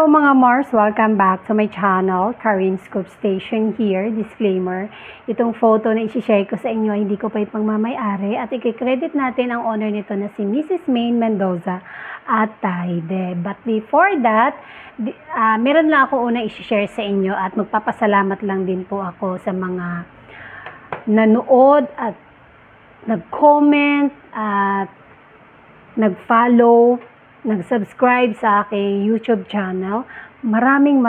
Hello mga Mars! Welcome back to my channel, Karin Scoop Station here. Disclaimer, itong photo na isi-share ko sa inyo hindi ko pa ipagmamayari at i-credit natin ang owner nito na si Mrs. Maine Mendoza at Taide. But before that, meron lang ako una isi-share sa inyo at magpapasalamat lang din po ako sa mga nanood at nag-comment at nag-follow, nag-subscribe sa aking YouTube channel. Maraming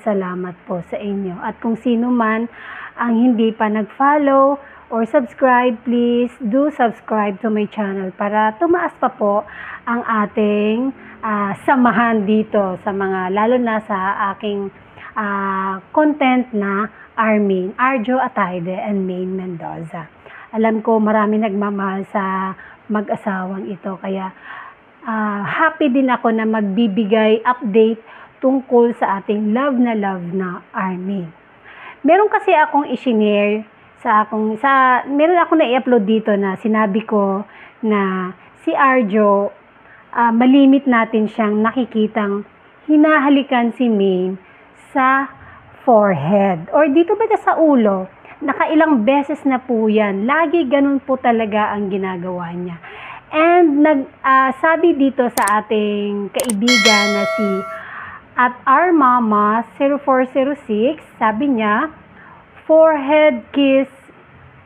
salamat po sa inyo. At kung sino man ang hindi pa nag-follow or subscribe, please do subscribe to my channel para tumaas pa po ang ating samahan dito sa mga, lalo na sa aking content na Arjo Ataide and Maine Mendoza. Alam ko marami nagmamahal sa mag-asawang ito, kaya happy din ako na magbibigay update tungkol sa ating love na Army. Meron kasi akong i-share meron akong na-i-upload dito na sinabi ko na si Arjo, malimit natin siyang nakikitang hinahalikan si Maine sa forehead or dito ba sa ulo. Nakailang beses na po yan. Lagi ganun po talaga ang ginagawa niya. And sabi dito sa ating kaibigan na si at our mama 0406, sabi niya, forehead kiss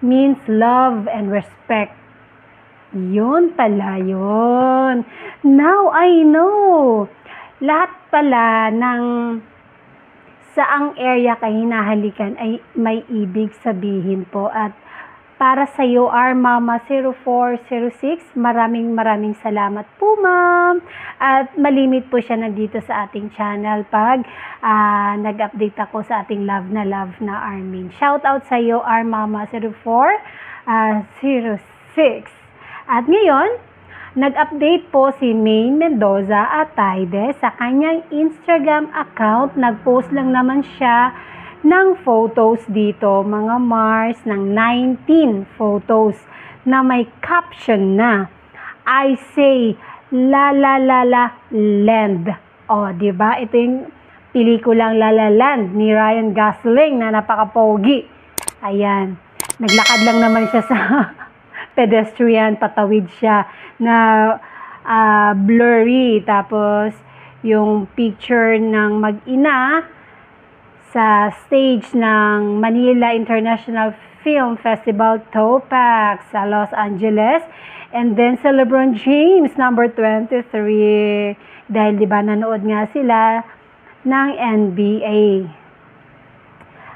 means love and respect. Yun pala yun. Now I know. Lahat pala ng saang area ka hinahalikan ay may ibig sabihin po. At para sa iyo, our mama 0406, maraming salamat po ma'am. At malimit po siya nandito sa ating channel pag nag-update ako sa ating love na Armin. Shout out sa iyo, our mama 0406. At ngayon, nag-update po si Maine Mendoza at Taide sa kanyang Instagram account. Nag-post lang naman siya ng photos dito, mga Mars, ng 19 photos na may caption na I say La La La La Land. O, diba? Ito yung pelikulang La La Land ni Ryan Gosling na napaka-pogi. Ayan. Naglakad lang naman siya sa pedestrian, patawid siya na blurry. Tapos, yung picture ng mag-ina sa stage ng Manila International Film Festival, TOPAX, sa Los Angeles. And then, sa LeBron James, number 23. Dahil, di ba, nanood nga sila ng NBA.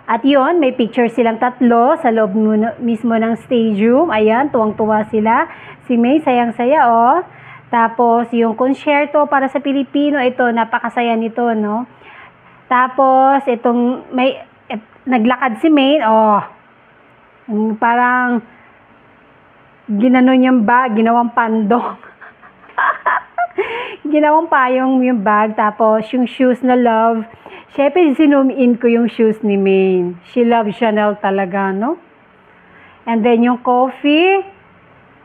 At yon, may picture silang tatlo sa loob mismo ng stage room. Ayan, tuwang-tuwa sila. Si May, sayang-saya, oh. Tapos, yung concerto para sa Pilipino, ito, napakasaya nito, no? Tapos, itong, naglakad si May, oh. Parang, ginanon yung bag, ginawang pandong. Ginawang payong yung bag. Tapos, yung shoes na love. Siyempre, zoom in ko yung shoes ni Maine. She loves Chanel talaga, no? And then, yung coffee.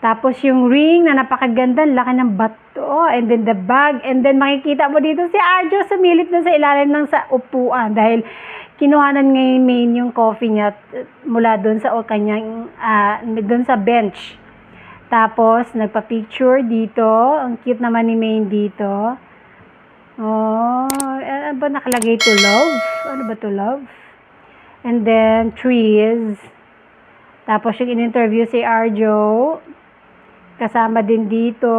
Tapos, yung ring na napakaganda. Laki ng bato. And then, the bag. And then, makikita mo dito si Arjo sumilip na sa ilalim ng sa upuan. Dahil, kinuhanan ngayon Maine yung coffee niya mula doon sa kanyang, doon sa bench. Tapos, nagpa-picture dito. Ang cute naman ni Maine dito. Oh, ano ba nakalagay to love? Ano ba to love? And then, trees. Tapos, yung in-interview si Arjo. Kasama din dito.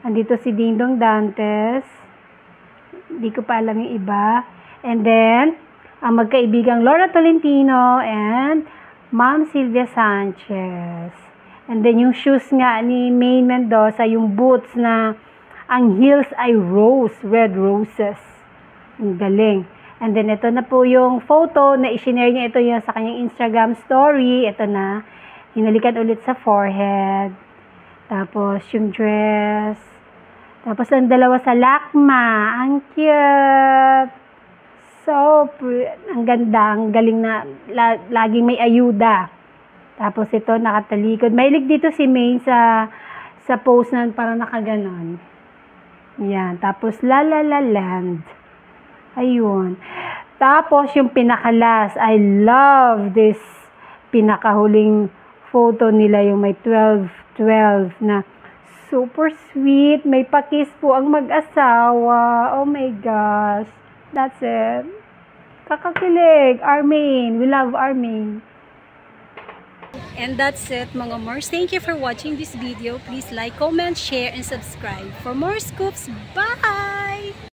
Andito si Dingdong Dantes. Hindi ko pa alam yung iba. And then, ang magkaibigang Laura Tolentino and Ma'am Sylvia Sanchez. And then, yung shoes nga ni Maine Mendoza, yung boots na ang heels ay rose, red roses. Ang galing. And then, ito na po yung photo na i-share niya. Ito yung sa kanyang Instagram story. Ito na. Hinalikan ulit sa forehead. Tapos, yung dress. Tapos, ang dalawa sa lakma. Ang cute. So, ang ganda. Ang galing na. Laging may ayuda. Tapos, ito, nakatalikod. Mahilig dito si Maine sa post na parang nakaganon. Yan. Tapos, La La La Land. Ayun. Tapos, yung pinakalas, I love this pinakahuling photo nila, yung may 12-12 na super sweet. May pa-kiss po ang mag-asawa. Oh my gosh. That's it. Kakakilig. Armin. We love Armin. And that's it, mga Mars. Thank you for watching this video. Please like, comment, share, and subscribe for more scoops. Bye!